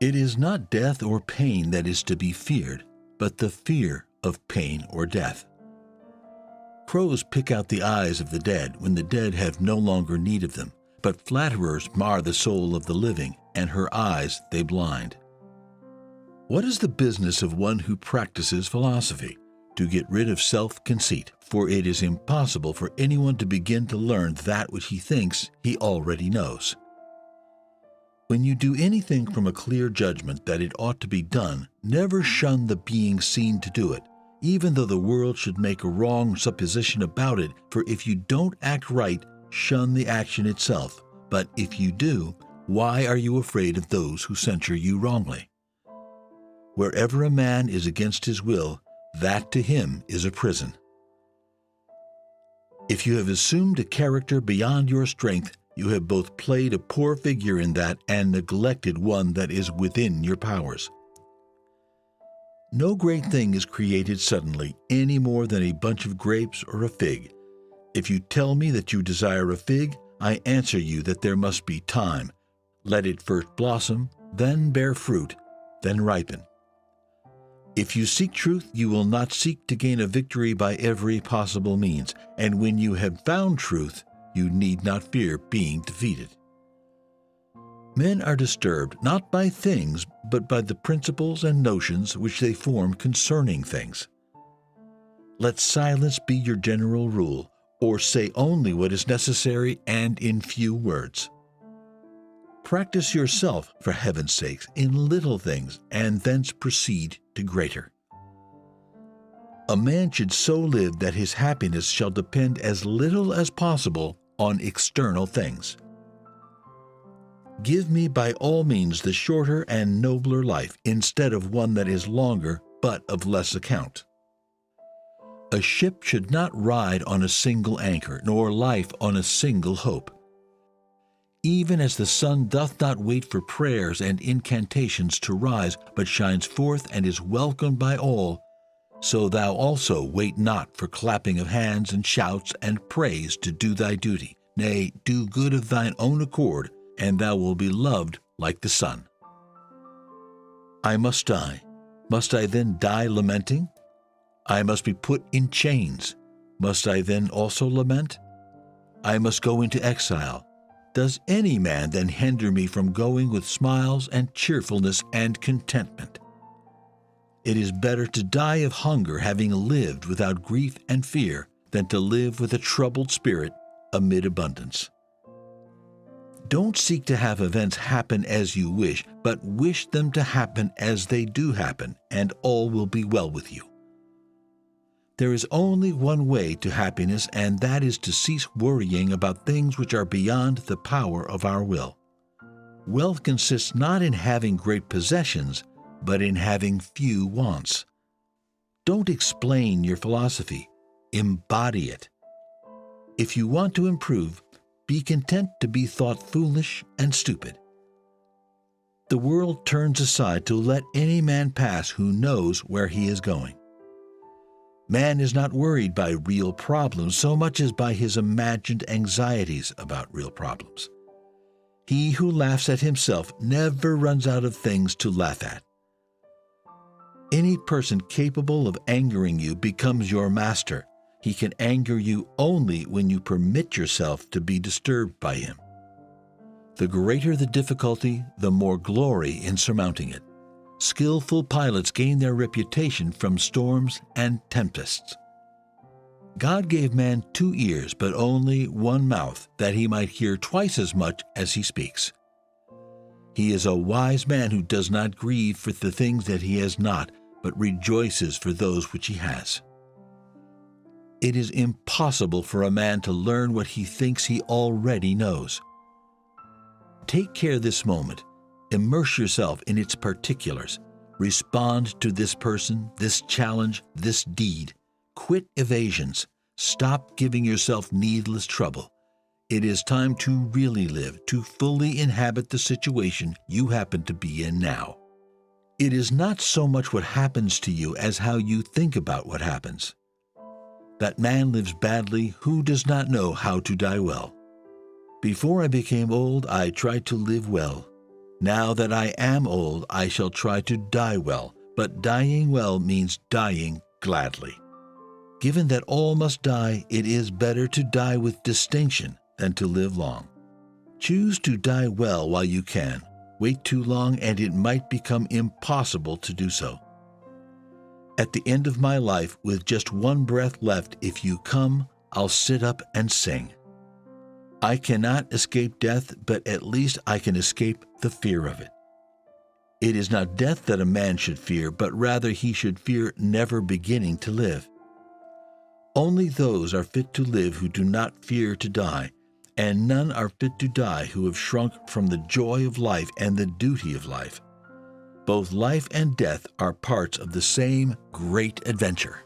It is not death or pain that is to be feared, but the fear of pain or death. Crows pick out the eyes of the dead when the dead have no longer need of them, but flatterers mar the soul of the living, and her eyes they blind. What is the business of one who practices philosophy? To get rid of self-conceit, for it is impossible for anyone to begin to learn that which he thinks he already knows. When you do anything from a clear judgment that it ought to be done, never shun the being seen to do it, even though the world should make a wrong supposition about it, for if you don't act right, shun the action itself. But if you do, why are you afraid of those who censure you wrongly? Wherever a man is against his will, that to him is a prison. If you have assumed a character beyond your strength, you have both played a poor figure in that and neglected one that is within your powers. No great thing is created suddenly, any more than a bunch of grapes or a fig. If you tell me that you desire a fig, I answer you that there must be time. Let it first blossom, then bear fruit, then ripen. If you seek truth, you will not seek to gain a victory by every possible means, and when you have found truth, you need not fear being defeated. Men are disturbed not by things, but by the principles and notions which they form concerning things. Let silence be your general rule, or say only what is necessary and in few words. Practice yourself, for heaven's sake, in little things, and thence proceed to greater. A man should so live that his happiness shall depend as little as possible on external things. Give me by all means the shorter and nobler life, instead of one that is longer but of less account. A ship should not ride on a single anchor, nor life on a single hope. Even as the sun doth not wait for prayers and incantations to rise, but shines forth and is welcomed by all, so thou also wait not for clapping of hands and shouts and praise to do thy duty. Nay, do good of thine own accord, and thou wilt be loved like the sun. I must die. Must I then die lamenting? I must be put in chains. Must I then also lament? I must go into exile. Does any man then hinder me from going with smiles and cheerfulness and contentment? It is better to die of hunger, having lived without grief and fear, than to live with a troubled spirit amid abundance. Don't seek to have events happen as you wish, but wish them to happen as they do happen, and all will be well with you. There is only one way to happiness, and that is to cease worrying about things which are beyond the power of our will. Wealth consists not in having great possessions, but in having few wants. Don't explain your philosophy, embody it. If you want to improve, be content to be thought foolish and stupid. The world turns aside to let any man pass who knows where he is going. Man is not worried by real problems so much as by his imagined anxieties about real problems. He who laughs at himself never runs out of things to laugh at. Any person capable of angering you becomes your master. He can anger you only when you permit yourself to be disturbed by him. The greater the difficulty, the more glory in surmounting it. Skillful pilots gain their reputation from storms and tempests. God gave man 2 ears, but only 1 mouth, that he might hear twice as much as he speaks. He is a wise man who does not grieve for the things that he has not, but rejoices for those which he has. It is impossible for a man to learn what he thinks he already knows. Take care this moment. Immerse yourself in its particulars. Respond to this person, this challenge, this deed. Quit evasions. Stop giving yourself needless trouble. It is time to really live, to fully inhabit the situation you happen to be in now. It is not so much what happens to you as how you think about what happens. That man lives badly who does not know how to die well. Before I became old, I tried to live well. Now that I am old, I shall try to die well, but dying well means dying gladly. Given that all must die, it is better to die with distinction than to live long. Choose to die well while you can. Wait too long and it might become impossible to do so. At the end of my life, with just one breath left, if you come, I'll sit up and sing. I cannot escape death, but at least I can escape the fear of it. It is not death that a man should fear, but rather he should fear never beginning to live. Only those are fit to live who do not fear to die, and none are fit to die who have shrunk from the joy of life and the duty of life. Both life and death are parts of the same great adventure.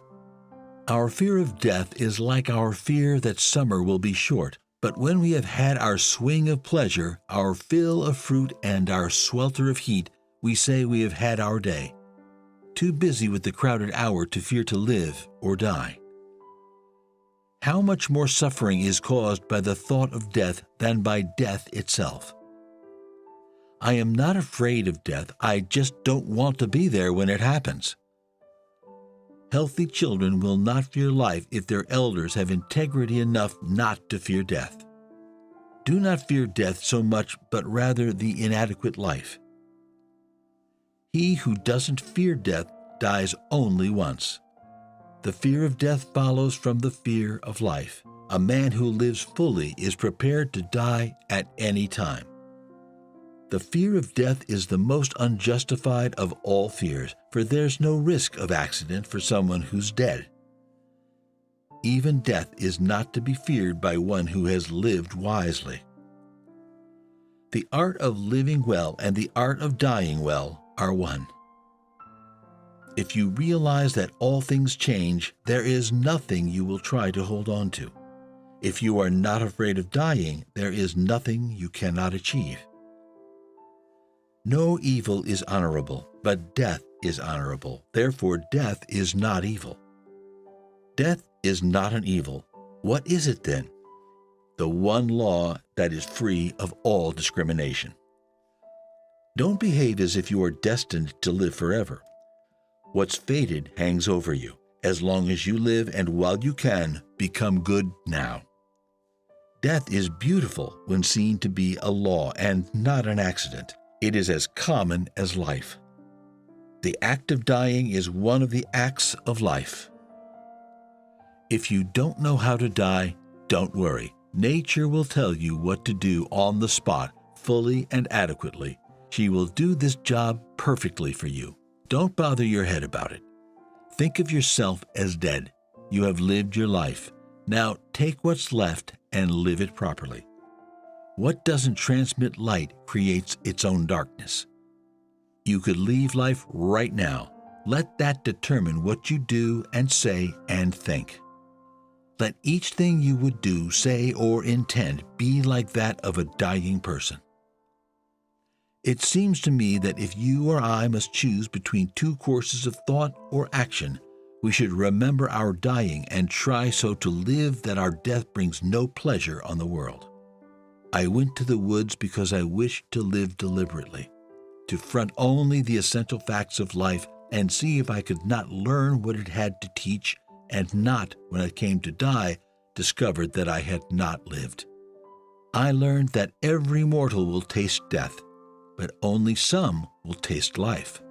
Our fear of death is like our fear that summer will be short, but when we have had our swing of pleasure, our fill of fruit, and our swelter of heat, we say we have had our day, too busy with the crowded hour to fear to live or die. How much more suffering is caused by the thought of death than by death itself? I am not afraid of death, I just don't want to be there when it happens. Healthy children will not fear life if their elders have integrity enough not to fear death. Do not fear death so much, but rather the inadequate life. He who doesn't fear death dies only once. The fear of death follows from the fear of life. A man who lives fully is prepared to die at any time. The fear of death is the most unjustified of all fears, for there's no risk of accident for someone who's dead. Even death is not to be feared by one who has lived wisely. The art of living well and the art of dying well are one. If you realize that all things change, there is nothing you will try to hold on to. If you are not afraid of dying, there is nothing you cannot achieve. No evil is honorable, but death is honorable. Therefore, death is not evil. Death is not an evil. What is it then? The one law that is free of all discrimination. Don't behave as if you are destined to live forever. What's fated hangs over you. As long as you live and while you can, become good now. Death is beautiful when seen to be a law and not an accident. It is as common as life. The act of dying is one of the acts of life. If you don't know how to die, don't worry. Nature will tell you what to do on the spot, fully and adequately. She will do this job perfectly for you. Don't bother your head about it. Think of yourself as dead. You have lived your life. Now take what's left and live it properly. What doesn't transmit light creates its own darkness. You could leave life right now. Let that determine what you do and say and think. Let each thing you would do, say, or intend be like that of a dying person. It seems to me that if you or I must choose between two courses of thought or action, we should remember our dying and try so to live that our death brings no pleasure on the world. I went to the woods because I wished to live deliberately, to front only the essential facts of life and see if I could not learn what it had to teach, and not, when it came to die, discovered that I had not lived. I learned that every mortal will taste death, but only some will taste life.